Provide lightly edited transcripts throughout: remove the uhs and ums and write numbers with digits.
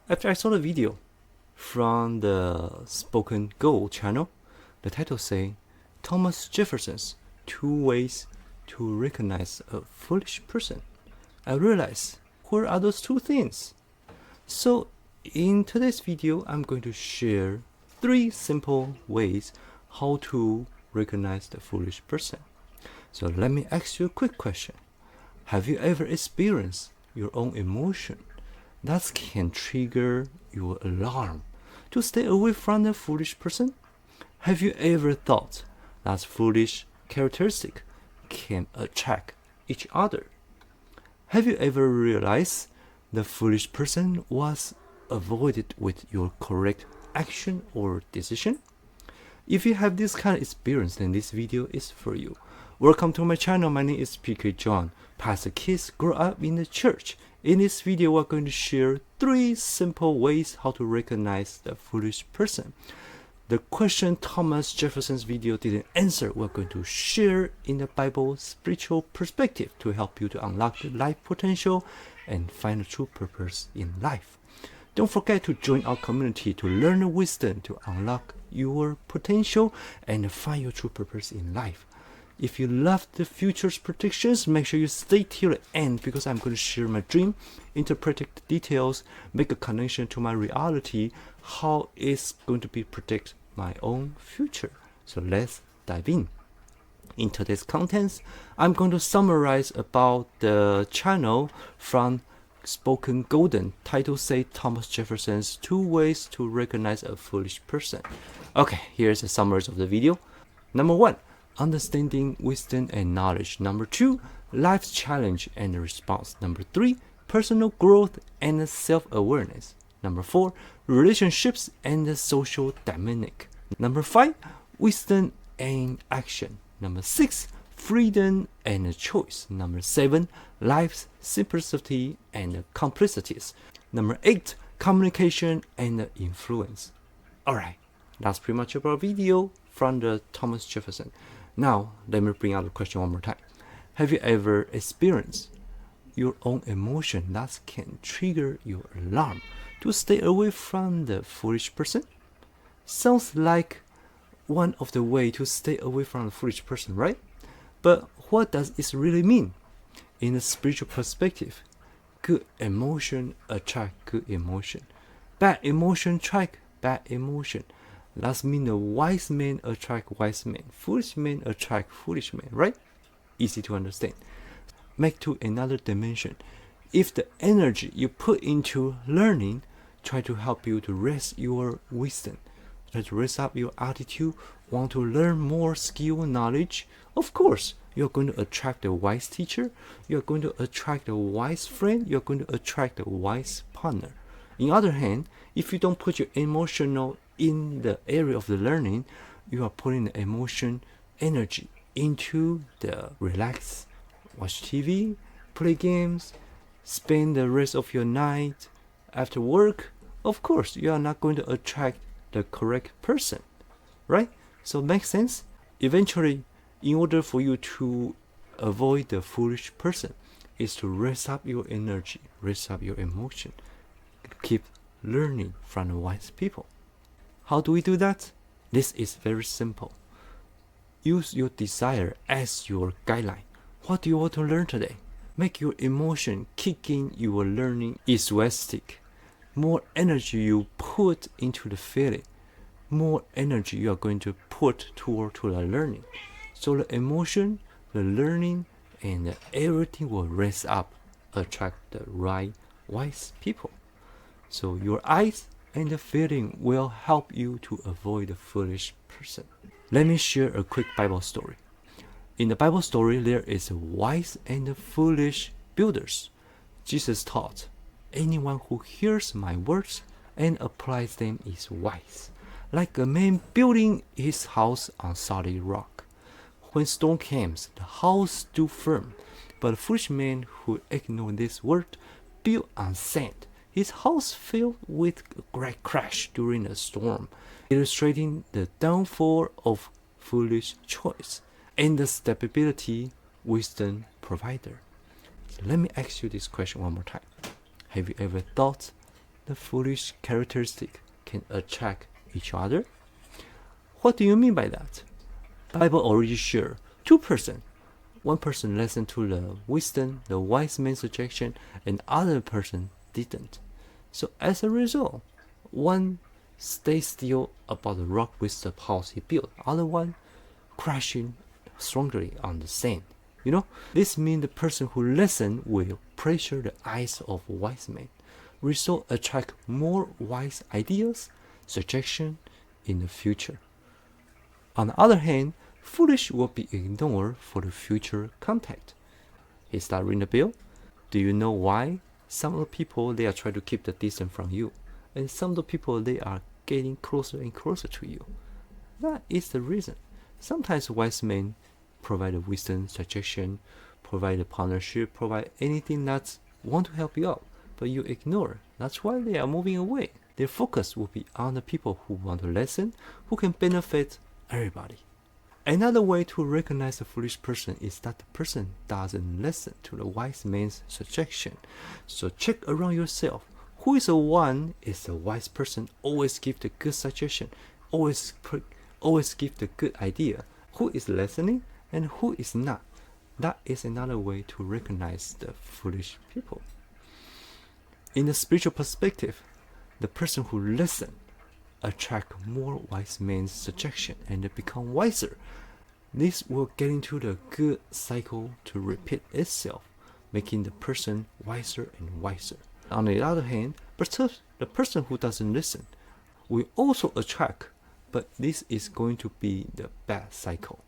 After I saw the video from the Spoken Go channel, the title say Thomas Jefferson's 2 ways to recognize a foolish person, I realized, where are those 2 things? So in today's video, I'm going to share 3 simple ways how to recognize the foolish person. So let me ask you a quick question. Have you ever experienced your own emotion that can trigger your alarm to stay away from the foolish person? Have you ever thought that foolish characteristic can attract each other? Have you ever realized the foolish person was avoided with your correct action or decision? If you have this kind of experience, then this video is for you. Welcome to my channel. My name is PKJohn. Pastor kids grow up in the church. In this video, we're going to share 3 simple ways how to recognize the foolish person. The question Thomas Jefferson's video didn't answer, we're going to share in the Bible spiritual perspective to help you to unlock the life potential and find the true purpose in life. Don't forget to join our community to learn the wisdom to unlock your potential and find your true purpose in life. If you love the future's predictions, make sure you stay till the end because I'm going to share my dream, interpret the details, make a connection to my reality, how it's going to be predict my own future. So let's dive in. In today's contents, I'm going to summarize about the channel from Spoken Golden. Title say Thomas Jefferson's 2 ways to recognize a foolish person. Okay, here's a summary of the video. Number 1. Understanding wisdom and knowledge. Number 2, life's challenge and response. Number 3, personal growth and self-awareness. Number 4, relationships and social dynamic. Number 5, wisdom and action. Number 6, freedom and choice. Number 7, life's simplicity and complexities. Number 8, communication and influence. Alright, that's pretty much about video from the Thomas Jefferson. Now, let me bring out the question one more time. Have you ever experienced your own emotion that can trigger your alarm to stay away from the foolish person? Sounds like one of the ways to stay away from the foolish person, right? But what does it really mean? In a spiritual perspective, good emotion attract good emotion. Bad emotion attract bad emotion. That means the wise men attract wise men. Foolish men attract foolish men, right? Easy to understand. Make to another dimension. If the energy you put into learning try to help you to raise your wisdom, try to raise up your attitude, want to learn more skill and knowledge, of course, you're going to attract a wise teacher, you're going to attract a wise friend, you're going to attract a wise partner. On the other hand, if you don't put your emotional in the area of the learning, you are putting the emotion energy into the relax, watch TV, play games, spend the rest of your night after work. Of course, you are not going to attract the correct person, right? So it makes sense. Eventually, in order for you to avoid the foolish person, is to raise up your energy, raise up your emotion, keep learning from the wise people. How do we do that? This is very simple. Use your desire as your guideline. What do you want to learn today? Make your emotion kick in your learning enthusiastic. More energy you put into the feeling, more energy you are going to put toward to the learning. So the emotion, the learning, and everything will raise up, attract the right, wise people. So your eyes and the feeling will help you to avoid the foolish person. Let me share a quick Bible story. In the Bible story, there is a wise and a foolish builders. Jesus taught, anyone who hears my words and applies them is wise, like a man building his house on solid rock. When storm comes, the house stood firm, but the foolish man who ignored this word built on sand. His house fell with a great crash during the storm, illustrating the downfall of foolish choice and the stability wisdom provider. So let me ask you this question one more time. Have you ever thought the foolish characteristic can attract each other? What do you mean by that? Bible already share two persons. One person listened to the wisdom, the wise man's suggestion, and other person didn't. So as a result, one stays still about the rock with the house he built. Other one crashing strongly on the sand. This means the person who listens will pressure the eyes of wise men. Result attract more wise ideas, suggestion in the future. On the other hand, foolish will be ignored for the future contact. He start ringing the bell. Do you know why? Some of the people, they are trying to keep the distance from you. And some of the people, they are getting closer and closer to you. That is the reason. Sometimes wise men provide a wisdom, suggestion, provide a partnership, provide anything that want to help you out, but you ignore. That's why they are moving away. Their focus will be on the people who want to listen, who can benefit everybody. Another way to recognize a foolish person is that the person doesn't listen to the wise man's suggestion. So check around yourself. Who is the one is a wise person? Always give the good suggestion. Always give the good idea. Who is listening and who is not? That is another way to recognize the foolish people. In the spiritual perspective, the person who listens attract more wise men's suggestion and become wiser. This will get into the good cycle to repeat itself, making the person wiser and wiser. On the other hand, the person who doesn't listen will also attract, but this is going to be the bad cycle.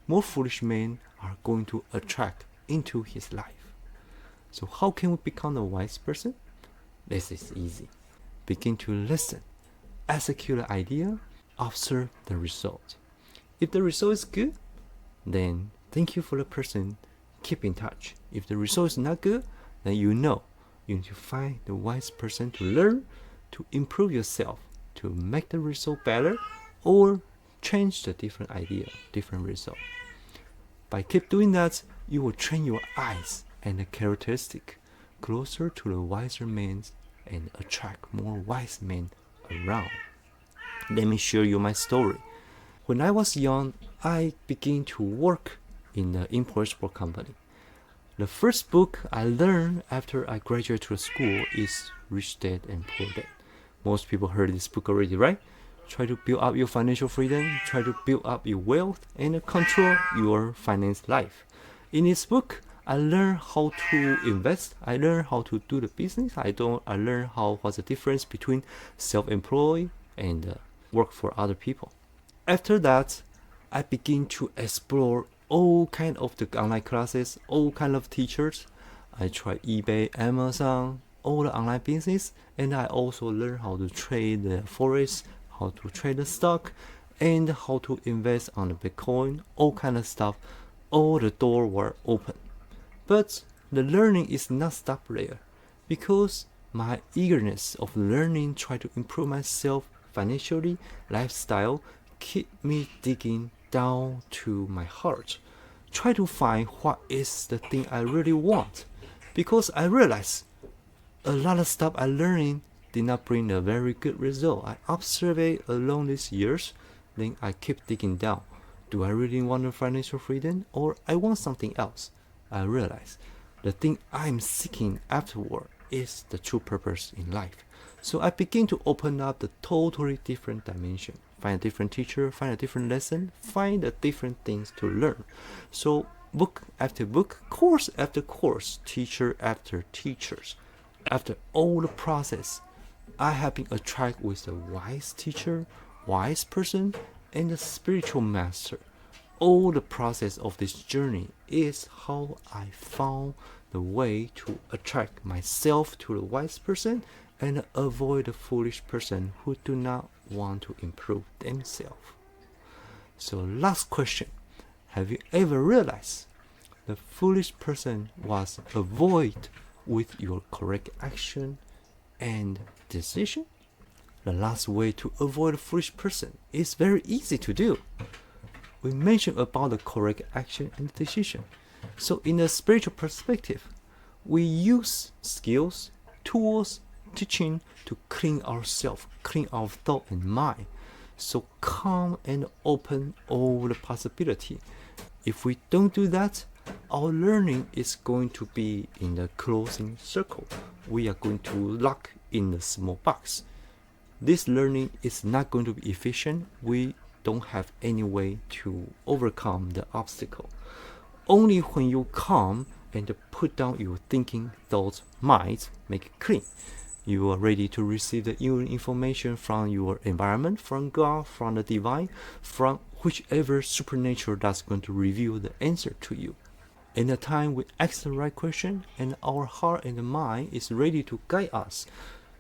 More foolish men are going to attract into his life. So how can we become a wise person? This is easy. Begin to listen, execute the idea, observe the result. If the result is good, then thank you for the person. Keep in touch. If the result is not good, then you need to find the wise person to learn, to improve yourself, to make the result better, or change the different idea, different result. By keep doing that, you will train your eyes and the characteristic closer to the wiser men and attract more wise men around. Let me share you my story. When I was young, I began to work in the import-export company. The first book I learned after I graduated to school is Rich Dad and Poor Dad. Most people heard this book already, right? Try to build up your financial freedom, try to build up your wealth, and control your finance life. In this book, I learned how to invest. I learned how to do the business. I learned what's the difference between self-employed and work for other people. After that, I began to explore all kind of the online classes, all kind of teachers. I tried eBay, Amazon, all the online business, and I also learned how to trade the forex, how to trade the stock, and how to invest on the Bitcoin, all kind of stuff. All the doors were open. But the learning is not stopped there, because my eagerness of learning, try to improve myself financially, lifestyle, keep me digging down to my heart. Try to find what is the thing I really want. Because I realized a lot of stuff I learning did not bring a very good result. I observed it along these years, then I keep digging down. Do I really want a financial freedom or I want something else? I realized the thing I'm seeking afterward is the true purpose in life. So I begin to open up the totally different dimension. Find a different teacher, find a different lesson, find a different things to learn. So book after book, course after course, teacher after teachers. After all the process, I have been attracted with a wise teacher, wise person, and a spiritual master. All the process of this journey is how I found the way to attract myself to the wise person and avoid the foolish person who do not want to improve themselves. So last question, have you ever realized the foolish person was avoided with your correct action and decision? The last way to avoid a foolish person is very easy to do. We mentioned about the correct action and decision. So in a spiritual perspective, we use skills, tools, teaching to clean ourselves, clean our thought and mind. So calm and open all the possibility. If we don't do that, our learning is going to be in the closing circle. We are going to lock in a small box. This learning is not going to be efficient. We don't have any way to overcome the obstacle. Only when you calm and put down your thinking, thoughts, minds, make it clean, you are ready to receive the information from your environment, from God, from the divine, from whichever supernatural that's going to reveal the answer to you. In the time we ask the right question and our heart and mind is ready to guide us,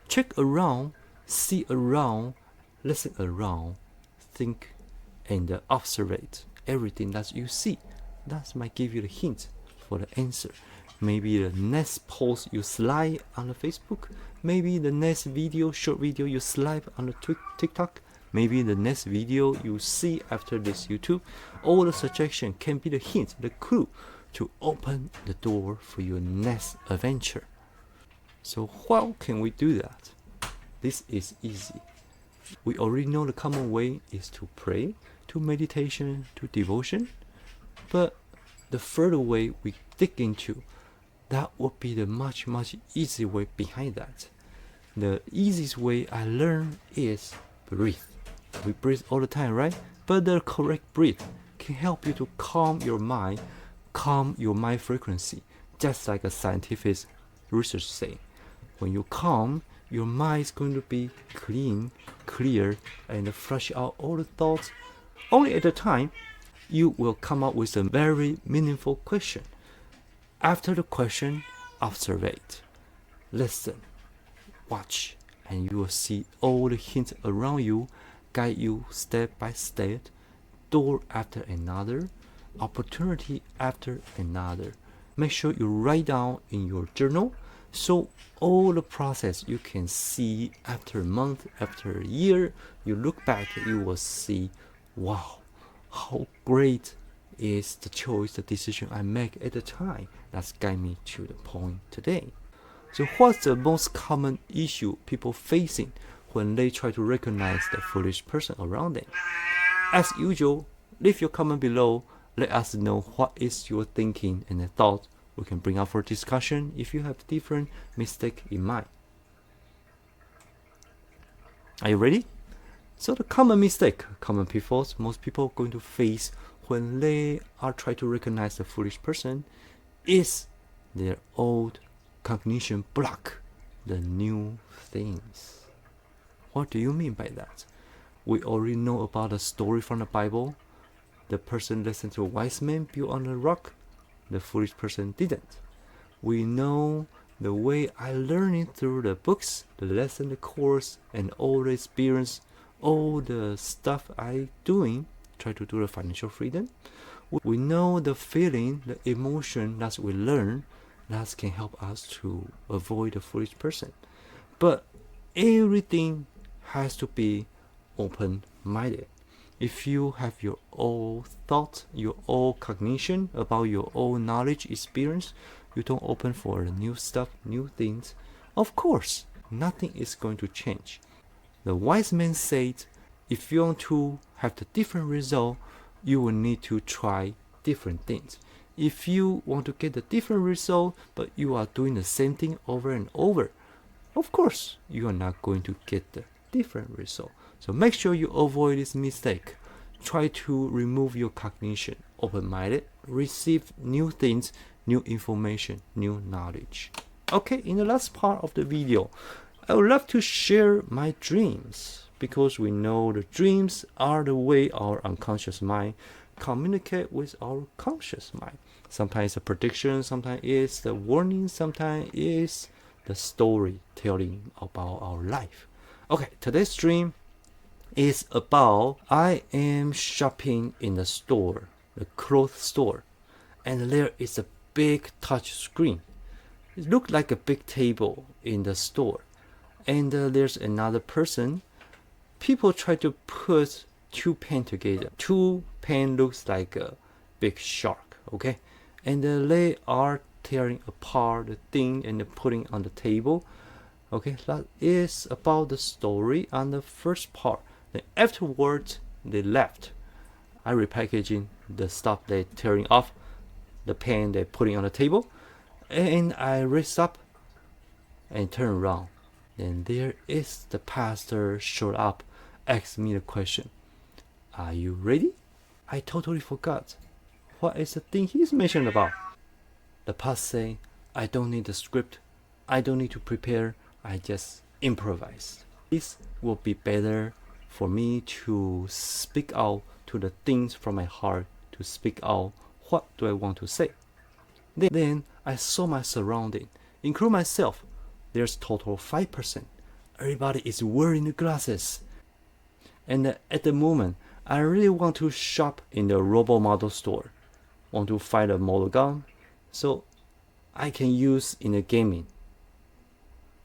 check around, see around, listen around, think and observe everything that you see. That might give you the hint for the answer. Maybe the next post you slide on the Facebook, maybe the next video, short video you slide on the TikTok, maybe the next video you see after this YouTube. All the suggestion can be the hint, the clue to open the door for your next adventure. So how can we do that? This is easy. We already know the common way is to pray, to meditation, to devotion. But the further way we dig into, that would be the much easier way behind that. The easiest way I learned is breathe. We breathe all the time, right? But the correct breathe can help you to calm your mind frequency. Just like a scientific research say, when you calm, your mind is going to be clean, clear, and flush out all the thoughts. Only at the time, you will come up with a very meaningful question. After the question, observe it, listen, watch, and you will see all the hints around you, guide you step by step, door after another, opportunity after another. Make sure you write down in your journal, so all the process you can see after a month, after a year, you look back, you will see, wow, how great is the choice, the decision I make at the time. That's guide me to the point today. So what's the most common issue people facing when they try to recognize the foolish person around them? As usual, leave your comment below. Let us know what is your thinking and the thought we can bring up for discussion if you have different mistake in mind. Are you ready? So the common mistake, common pitfalls most people are going to face when they are trying to recognize the foolish person is their old cognition block the new things. What do you mean by that? We already know about the story from the Bible. The person listened to a wise man built on a rock. The foolish person didn't. We know the way I learning through the books, the lesson, the course, and all the experience, all the stuff I doing, try to do the financial freedom. We know the feeling, the emotion that we learn that can help us to avoid the foolish person. But everything has to be open-minded. If you have your own thought, your own cognition about your own knowledge, experience, you don't open for new stuff, new things, of course, nothing is going to change. The wise man said, if you want to have the different result, you will need to try different things. If you want to get the different result, but you are doing the same thing over and over, of course, you are not going to get the different result. So make sure you avoid this mistake. Try to remove your cognition, open-minded, receive new things, new information, new knowledge. Okay, in the last part of the video, I would love to share my dreams, because we know the dreams are the way our unconscious mind communicate with our conscious mind. Sometimes it's a prediction, sometimes it's the warning, sometimes it's the story telling about our life. Okay, today's dream is about I am shopping in the store, the clothes store, and there is a big touch screen. It looked like a big table in the store, and there's another person. People try to put two pen together. Two pen looks like a big shark, okay? And they are tearing apart the thing and putting on the table. Okay, that is about the story on the first part. Then afterwards, they left. I repackaging the stuff they tearing off, the pen they putting on the table, and I raise up and turn around. Then there is the pastor showed up, asked me the question, "Are you ready?" I totally forgot. What is the thing he's mentioned about? The pastor say, "I don't need the script. I don't need to prepare. I just improvise. This will be better for me to speak out to the things from my heart, to speak out what do I want to say." Then I saw my surrounding, include myself. There's total 5%. Everybody is wearing the glasses. And at the moment, I really want to shop in the robo model store. Want to find a model gun so I can use in the gaming.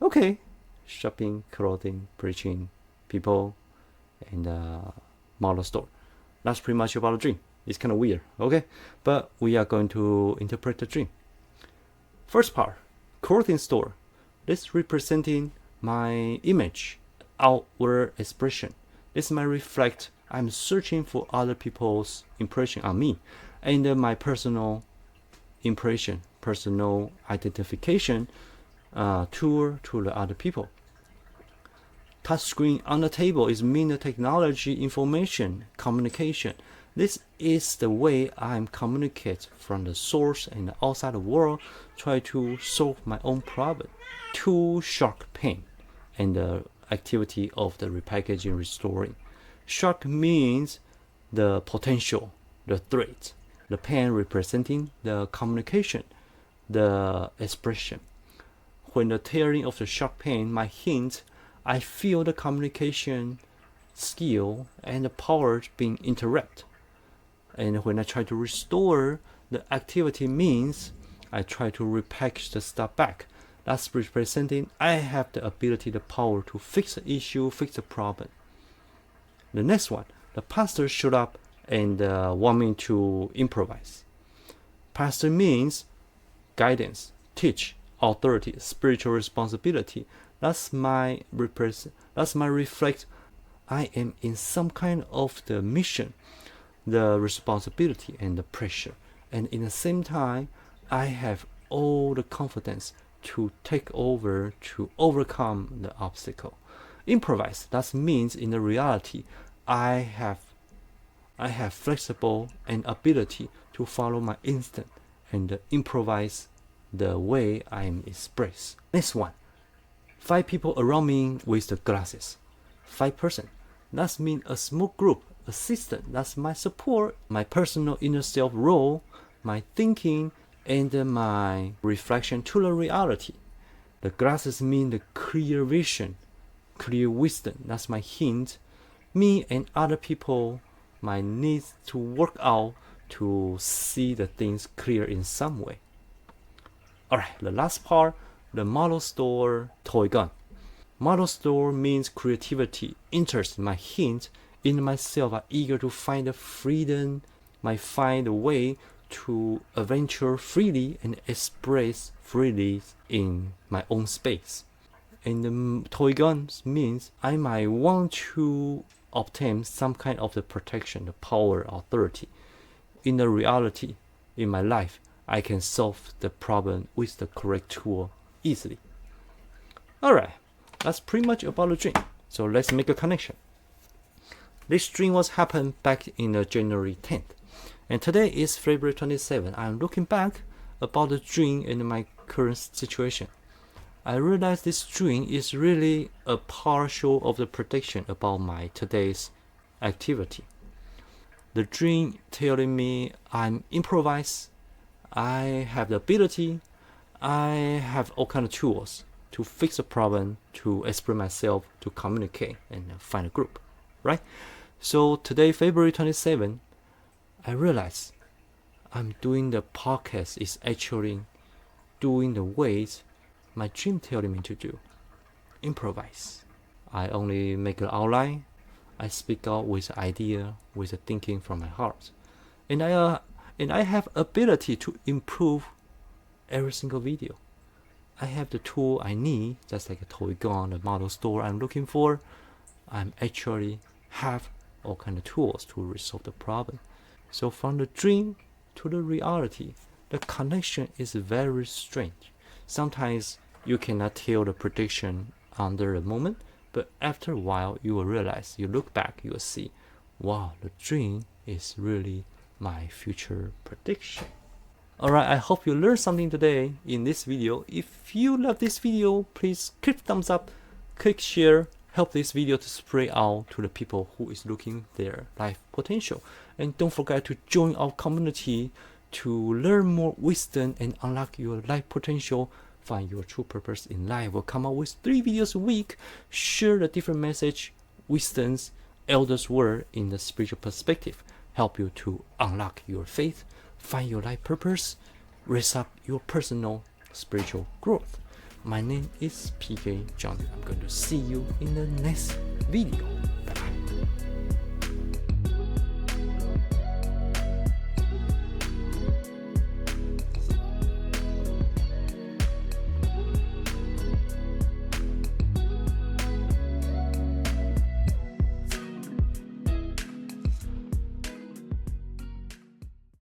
Okay, shopping, clothing, preaching, people, and model store. That's pretty much about the dream. It's kind of weird, okay? But we are going to interpret the dream. First part, clothing store. This representing my image, outward expression. This might reflect I'm searching for other people's impression on me, and my impression, personal identification to the other people. Touch screen on the table is mean the technology, information, communication. This is the way I communicate from the source and the outside the world, try to solve my own problem. Two shark pen and the activity of the repackaging restoring. Shark means the potential, the threat. The pen representing the communication, the expression. When the tearing of the shark pen, my hint, I feel the communication skill and the power being interrupted. And when I try to restore, the activity means I try to repackage the stuff back. That's representing I have the ability, the power to fix the issue, fix the problem. The next one, the pastor showed up and want me to improvise. Pastor means guidance, teach, authority, spiritual responsibility. That's my reflect. I am in some kind of the mission, the responsibility and the pressure, and in the same time I have all the confidence to take over, to overcome the obstacle. Improvise, that means in the reality I have flexible and ability to follow my instinct and improvise the way I am expressed. Next one, 5 people around me with the glasses. 5%. That means a small group, assistant. That's my support, my personal inner self role, my thinking, and my reflection to the reality. The glasses mean the clear vision, clear wisdom. That's my hint. Me and other people might need to work out to see the things clear in some way. Alright, the last part, the model store toy gun. Model store means creativity, interest, my hint in myself are eager to find the freedom, might find a way to adventure freely and express freely in my own space. And the toy guns means I might want to obtain some kind of the protection, the power, authority. In the reality, in my life, I can solve the problem with the correct tool easily. Alright, that's pretty much about the dream. So let's make a connection. This dream was happened back in January 10th. And today is February 27th. I'm looking back about the dream and my current situation. I realized this dream is really a partial of the prediction about my today's activity. The dream telling me I'm improvised, I have the ability, I have all kind of tools to fix a problem, to express myself, to communicate and find a group, right? So today, February 27th, I realized I'm doing the podcast is actually doing the ways my dream telling me to do. Improvise. I only make an outline. I speak out with idea, with the thinking from my heart. And I have ability to improve every single video. I have the tool I need, just like a toy gun, the model store I'm looking for. I'm actually have all kind of tools to resolve the problem. So from the dream to the reality, the connection is very strange. Sometimes you cannot tell the prediction under the moment, but after a while you will realize, you look back, you will see, wow, the dream is really my future prediction. Alright, I hope you learned something today in this video. If you love this video, please click thumbs up, click share, help this video to spread out to the people who is looking their life potential. And don't forget to join our community to learn more wisdom and unlock your life potential. Find your true purpose in life. We'll come out with 3 videos a week, share the different message, wisdoms, elders word in the spiritual perspective, help you to unlock your faith, find your life purpose, raise up your personal spiritual growth. My name is PK John. I'm going to see you in the next video. Bye.